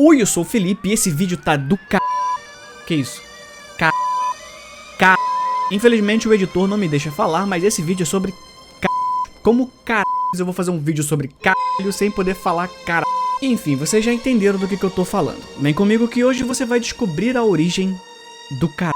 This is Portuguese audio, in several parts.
Oi, eu sou o Felipe e esse vídeo tá do c... Que isso? Infelizmente o editor não me deixa falar, mas esse vídeo é sobre c... Como caralho eu vou fazer um vídeo sobre caralho sem poder falar caralho? Enfim, vocês já entenderam do que eu tô falando. Vem comigo que hoje você vai descobrir a origem do caralho.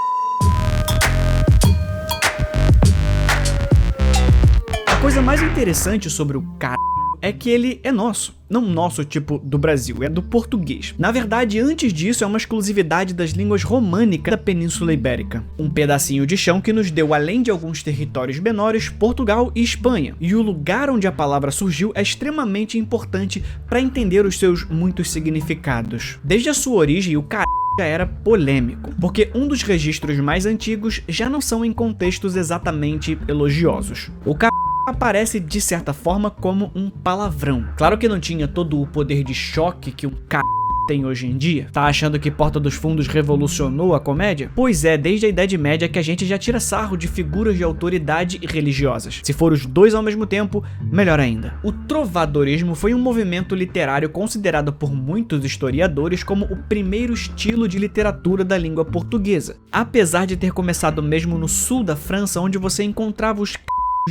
A coisa mais interessante sobre o caralho é que ele é nosso. Não nosso tipo do Brasil, é do português. Na verdade, antes disso, é uma exclusividade das línguas românicas da Península Ibérica. Um pedacinho de chão que nos deu, além de alguns territórios menores, Portugal e Espanha. E o lugar onde a palavra surgiu é extremamente importante para entender os seus muitos significados. Desde a sua origem, o caralho já era polêmico, porque um dos registros mais antigos já não são em contextos exatamente elogiosos. O caralho aparece de certa forma como um palavrão. Claro que não tinha todo o poder de choque que um c... tem hoje em dia. Tá achando que Porta dos Fundos revolucionou a comédia? Pois é, desde a Idade Média que a gente já tira sarro de figuras de autoridade e religiosas. Se for os dois ao mesmo tempo, melhor ainda. O trovadorismo foi um movimento literário considerado por muitos historiadores como o primeiro estilo de literatura da língua portuguesa, apesar de ter começado mesmo no sul da França, onde você encontrava os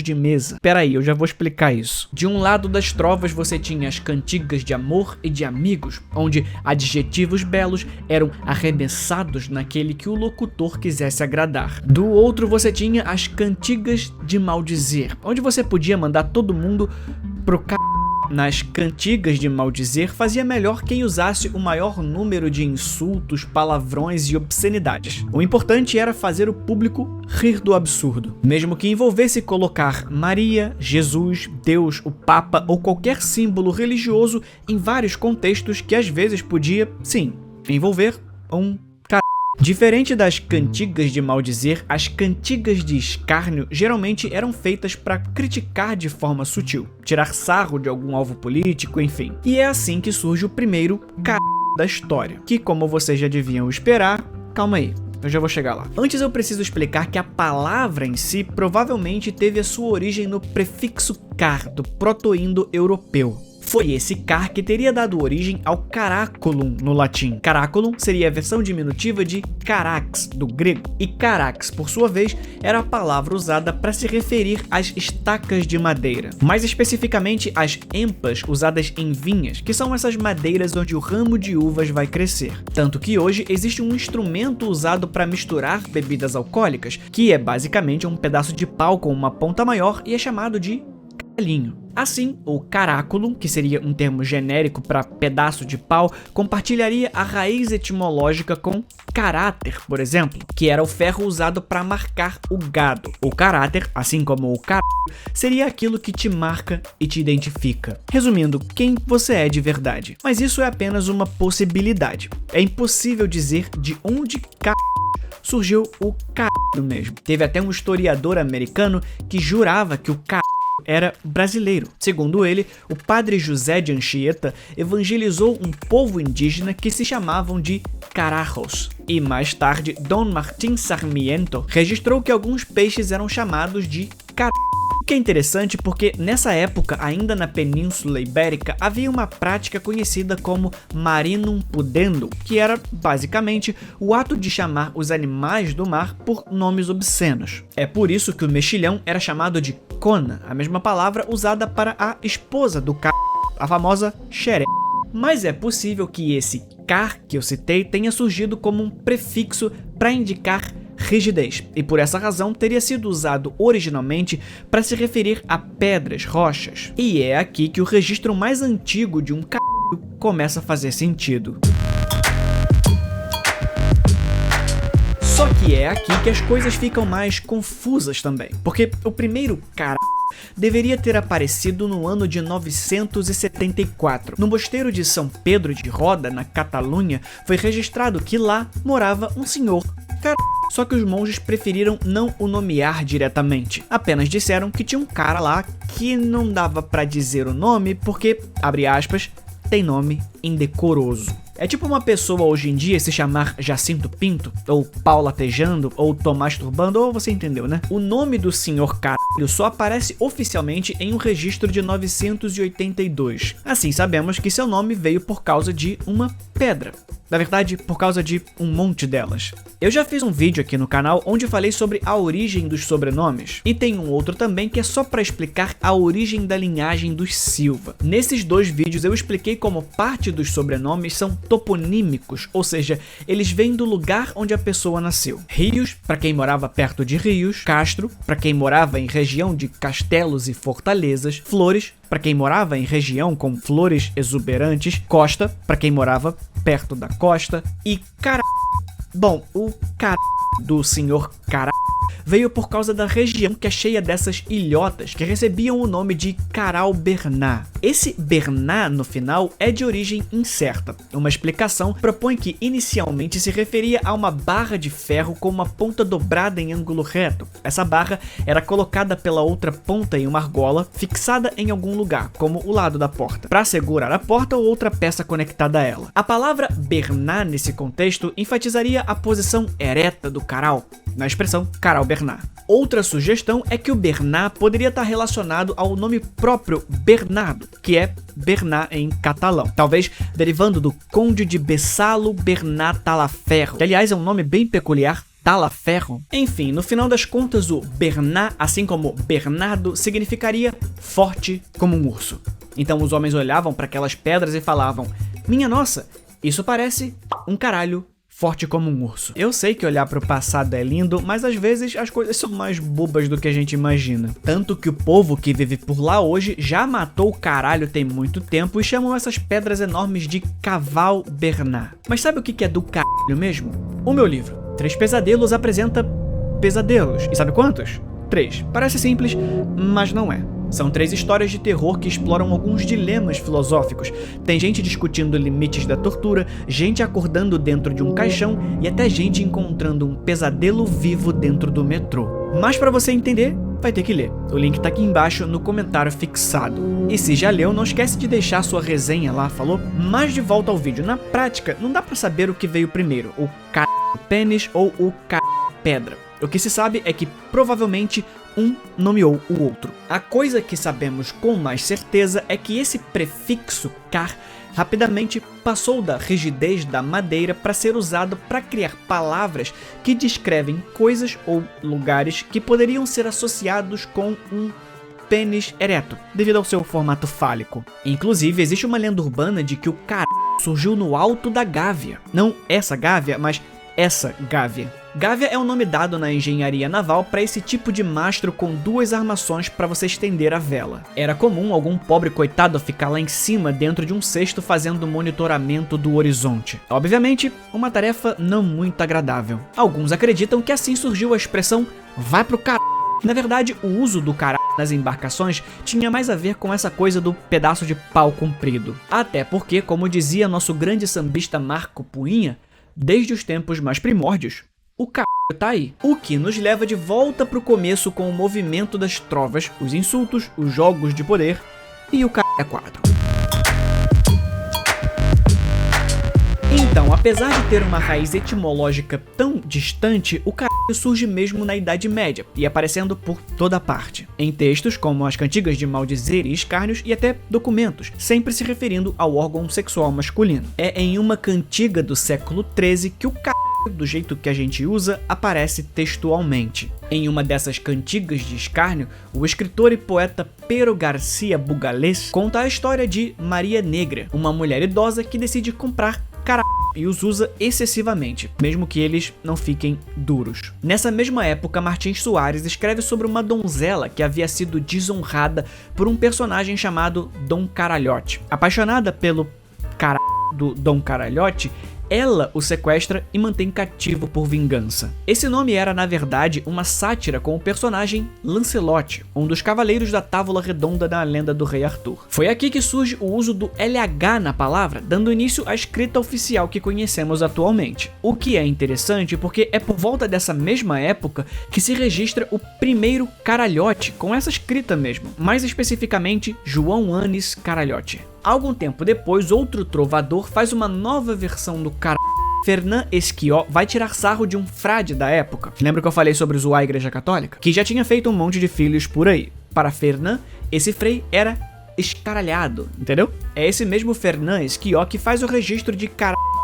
de mesa. Peraí, eu já vou explicar isso. De um lado das trovas você tinha as cantigas de amor e de amigos, onde adjetivos belos eram arremessados naquele que o locutor quisesse agradar. Do outro você tinha as cantigas de maldizer, onde você podia mandar todo mundo pro c... Nas cantigas de maldizer, fazia melhor quem usasse o maior número de insultos, palavrões e obscenidades. O importante era fazer o público rir do absurdo, mesmo que envolvesse colocar Maria, Jesus, Deus, o Papa ou qualquer símbolo religioso em vários contextos que às vezes podia, sim, envolver um Diferente das cantigas de maldizer, as cantigas de escárnio geralmente eram feitas para criticar de forma sutil, tirar sarro de algum alvo político, enfim. E é assim que surge o primeiro da história, que, como vocês já deviam esperar, calma aí, eu já vou chegar lá. Antes eu preciso explicar que a palavra em si provavelmente teve a sua origem no prefixo car, do proto-indo-europeu. Foi esse car que teria dado origem ao caraculum no latim. Caraculum seria a versão diminutiva de carax, do grego, e carax, por sua vez, era a palavra usada para se referir às estacas de madeira. Mais especificamente, as empas usadas em vinhas, que são essas madeiras onde o ramo de uvas vai crescer. Tanto que hoje existe um instrumento usado para misturar bebidas alcoólicas, que é basicamente um pedaço de pau com uma ponta maior e é chamado de caralhinho. Assim, o caraculum, que seria um termo genérico para pedaço de pau, compartilharia a raiz etimológica com caráter, por exemplo, que era o ferro usado para marcar o gado. O caráter, assim como o caralho, seria aquilo que te marca e te identifica. Resumindo, quem você é de verdade. Mas isso é apenas uma possibilidade. É impossível dizer de onde surgiu o caralho mesmo. Teve até um historiador americano que jurava que o caralho era brasileiro. Segundo ele, o padre José de Anchieta evangelizou um povo indígena que se chamavam de carajos. E mais tarde, Dom Martín Sarmiento registrou que alguns peixes eram chamados de caralho. O que é interessante porque nessa época, ainda na Península Ibérica, havia uma prática conhecida como marinum pudendo, que era basicamente o ato de chamar os animais do mar por nomes obscenos. É por isso que o mexilhão era chamado de cona, a mesma palavra usada para a esposa do a famosa xeré. Mas é possível que esse car que eu citei tenha surgido como um prefixo para indicar rigidez, e por essa razão teria sido usado originalmente para se referir a pedras, rochas. E é aqui que o registro mais antigo de um começa a fazer sentido. Só que é aqui que as coisas ficam mais confusas também, porque o primeiro deveria ter aparecido no ano de 974. No mosteiro de São Pedro de Roda, na Catalunha, foi registrado que lá morava um senhor só que os monges preferiram não o nomear diretamente. Apenas disseram que tinha um cara lá que não dava pra dizer o nome porque, abre aspas, tem nome indecoroso. É tipo uma pessoa hoje em dia se chamar Jacinto Pinto, ou Pau Latejando, ou Tomás Turbando, ou você entendeu, né? O nome do Sr. Caralho só aparece oficialmente em um registro de 982. Assim, sabemos que seu nome veio por causa de uma pedra. Na verdade, por causa de um monte delas. Eu já fiz um vídeo aqui no canal onde falei sobre a origem dos sobrenomes, e tem um outro também que é só para explicar a origem da linhagem dos Silva. Nesses dois vídeos eu expliquei como parte dos sobrenomes são toponímicos, ou seja, eles vêm do lugar onde a pessoa nasceu. Rios, para quem morava perto de rios, Castro, para quem morava em região de castelos e fortalezas, Flores, para quem morava em região com flores exuberantes, Costa, para quem morava perto da costa, e Bom, o do Sr. veio por causa da região que é cheia dessas ilhotas que recebiam o nome de Caral-Bernat. Esse Bernat no final é de origem incerta. Uma explicação propõe que inicialmente se referia a uma barra de ferro com uma ponta dobrada em ângulo reto. Essa barra era colocada pela outra ponta em uma argola fixada em algum lugar, como o lado da porta, para segurar a porta ou outra peça conectada a ela. A palavra Bernat nesse contexto enfatizaria a posição ereta do Caral, na expressão Caral-Bernat. Outra sugestão é que o Bernat poderia estar relacionado ao nome próprio Bernardo, que é Bernat em catalão, talvez derivando do Conde de Bessalo Bernat Talaferro, que aliás é um nome bem peculiar, Talaferro. Enfim, no final das contas o Bernat, assim como Bernardo, significaria forte como um urso. Então os homens olhavam para aquelas pedras e falavam: minha nossa, isso parece um caralho forte como um urso. Eu sei que olhar para o passado é lindo, mas às vezes as coisas são mais bobas do que a gente imagina. Tanto que o povo que vive por lá hoje já matou o caralho tem muito tempo e chamam essas pedras enormes de Caval Bernat. Mas sabe o que é do caralho mesmo? O meu livro, 3 Pesadelos, apresenta pesadelos. E sabe quantos? 3. Parece simples, mas não é. São 3 histórias de terror que exploram alguns dilemas filosóficos. Tem gente discutindo limites da tortura, gente acordando dentro de um caixão e até gente encontrando um pesadelo vivo dentro do metrô. Mas para você entender, vai ter que ler. O link tá aqui embaixo no comentário fixado. E se já leu, não esquece de deixar sua resenha lá, falou? Mas de volta ao vídeo. Na prática, não dá para saber o que veio primeiro, o pênis ou o pedra. O que se sabe é que provavelmente um nomeou o outro. A coisa que sabemos com mais certeza é que esse prefixo car rapidamente passou da rigidez da madeira para ser usado para criar palavras que descrevem coisas ou lugares que poderiam ser associados com um pênis ereto, devido ao seu formato fálico. Inclusive, existe uma lenda urbana de que o surgiu no alto da Gávea. Não essa Gávea, mas essa Gávea. Gávea é um nome dado na engenharia naval para esse tipo de mastro com 2 armações para você estender a vela. Era comum algum pobre coitado ficar lá em cima dentro de um cesto fazendo monitoramento do horizonte. Obviamente, uma tarefa não muito agradável. Alguns acreditam que assim surgiu a expressão vai pro caralho. Na verdade, o uso do caralho nas embarcações tinha mais a ver com essa coisa do pedaço de pau comprido. Até porque, como dizia nosso grande sambista Marco Puinha, desde os tempos mais primórdios, o caralho tá aí. O que nos leva de volta pro começo com o movimento das trovas, os insultos, os jogos de poder e o caralho é 4. Então, apesar de ter uma raiz etimológica tão distante, o caralho surge mesmo na Idade Média e aparecendo por toda parte. Em textos como as cantigas de maldizer e escárnios e até documentos, sempre se referindo ao órgão sexual masculino. É em uma cantiga do século XIII que o caralho, do jeito que a gente usa, aparece textualmente. Em uma dessas cantigas de escárnio, o escritor e poeta Pero Garcia Bugalés conta a história de Maria Negra, uma mulher idosa que decide comprar caralho e os usa excessivamente, mesmo que eles não fiquem duros. Nessa mesma época, Martins Soares escreve sobre uma donzela que havia sido desonrada por um personagem chamado Dom Caralhote. Apaixonada pelo caralho do Dom Caralhote, ela o sequestra e mantém cativo por vingança. Esse nome era, na verdade, uma sátira com o personagem Lancelot, um dos cavaleiros da Távola Redonda na lenda do Rei Arthur. Foi aqui que surge o uso do LH na palavra, dando início à escrita oficial que conhecemos atualmente. O que é interessante porque é por volta dessa mesma época que se registra o primeiro caralhote, com essa escrita mesmo, mais especificamente João Anis Caralhote. Algum tempo depois, outro trovador faz uma nova versão do cara. Fernand Esquiot vai tirar sarro de um frade da época. Lembra que eu falei sobre zoar a Igreja Católica? Que já tinha feito um monte de filhos por aí. Para Fernand, esse frei era escaralhado, entendeu? É esse mesmo Fernand Esquiot que faz o registro de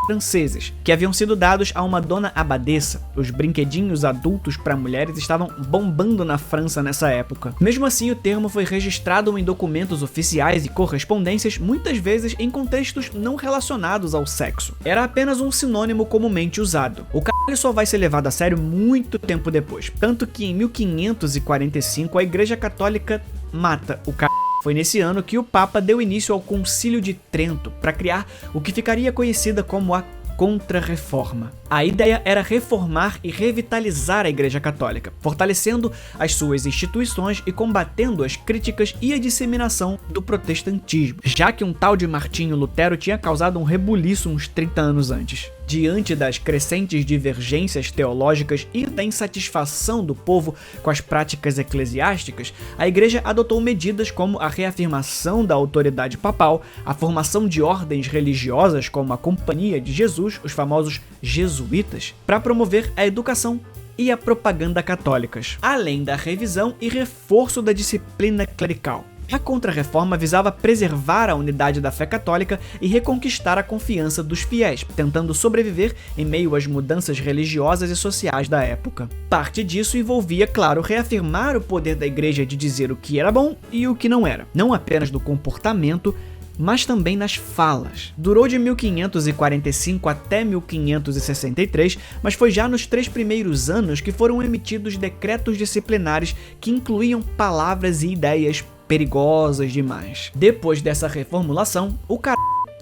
franceses, que haviam sido dados a uma dona abadesa. Os brinquedinhos adultos para mulheres estavam bombando na França nessa época. Mesmo assim, o termo foi registrado em documentos oficiais e correspondências, muitas vezes em contextos não relacionados ao sexo. Era apenas um sinônimo comumente usado. O caralho só vai ser levado a sério muito tempo depois, tanto que em 1545 a Igreja Católica mata o caralho. Foi nesse ano que o Papa deu início ao Concílio de Trento para criar o que ficaria conhecida como a Contra-Reforma. A ideia era reformar e revitalizar a Igreja Católica, fortalecendo as suas instituições e combatendo as críticas e a disseminação do protestantismo, já que um tal de Martinho Lutero tinha causado um rebuliço uns 30 anos antes. Diante das crescentes divergências teológicas e da insatisfação do povo com as práticas eclesiásticas, a Igreja adotou medidas como a reafirmação da autoridade papal, a formação de ordens religiosas como a Companhia de Jesus, os famosos jesuítas, para promover a educação e a propaganda católicas, além da revisão e reforço da disciplina clerical. A Contra-Reforma visava preservar a unidade da fé católica e reconquistar a confiança dos fiéis, tentando sobreviver em meio às mudanças religiosas e sociais da época. Parte disso envolvia, claro, reafirmar o poder da igreja de dizer o que era bom e o que não era, não apenas no comportamento, mas também nas falas. Durou de 1545 até 1563, mas foi já nos 3 primeiros anos que foram emitidos decretos disciplinares que incluíam palavras e ideias perigosas demais. Depois dessa reformulação, o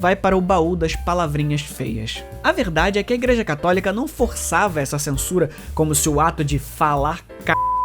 vai para o baú das palavrinhas feias. A verdade é que a Igreja Católica não forçava essa censura como se o ato de falar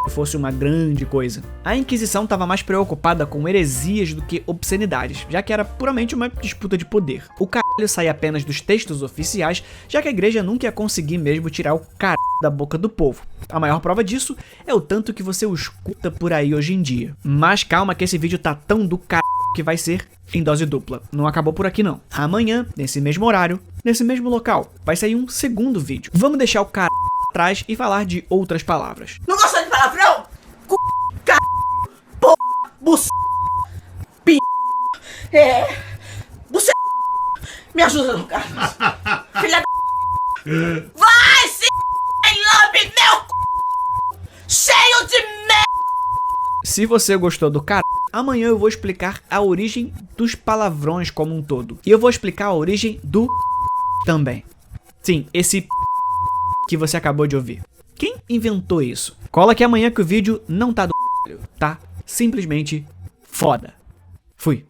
fosse uma grande coisa. A Inquisição estava mais preocupada com heresias do que obscenidades, já que era puramente uma disputa de poder. O caralho saía apenas dos textos oficiais, já que a igreja nunca ia conseguir mesmo tirar o caralho da boca do povo. A maior prova disso é o tanto que você o escuta por aí hoje em dia. Mas calma que esse vídeo tá tão do caralho que vai ser em dose dupla. Não acabou por aqui não. Amanhã, nesse mesmo horário, nesse mesmo local, vai sair um segundo vídeo. Vamos deixar o caralho atrás e falar de outras palavras. Não gosta de palavrão? C***, porra, buc... p... Você... Me ajuda no Carlos. Filha da... Vai se... em lambe meu c... cheio de merda. Se você gostou do caralho, amanhã eu vou explicar a origem dos palavrões como um todo. E eu vou explicar a origem do também. Sim, esse que você acabou de ouvir. Quem inventou isso? Cola aqui amanhã que o vídeo não tá do tá simplesmente foda. Fui.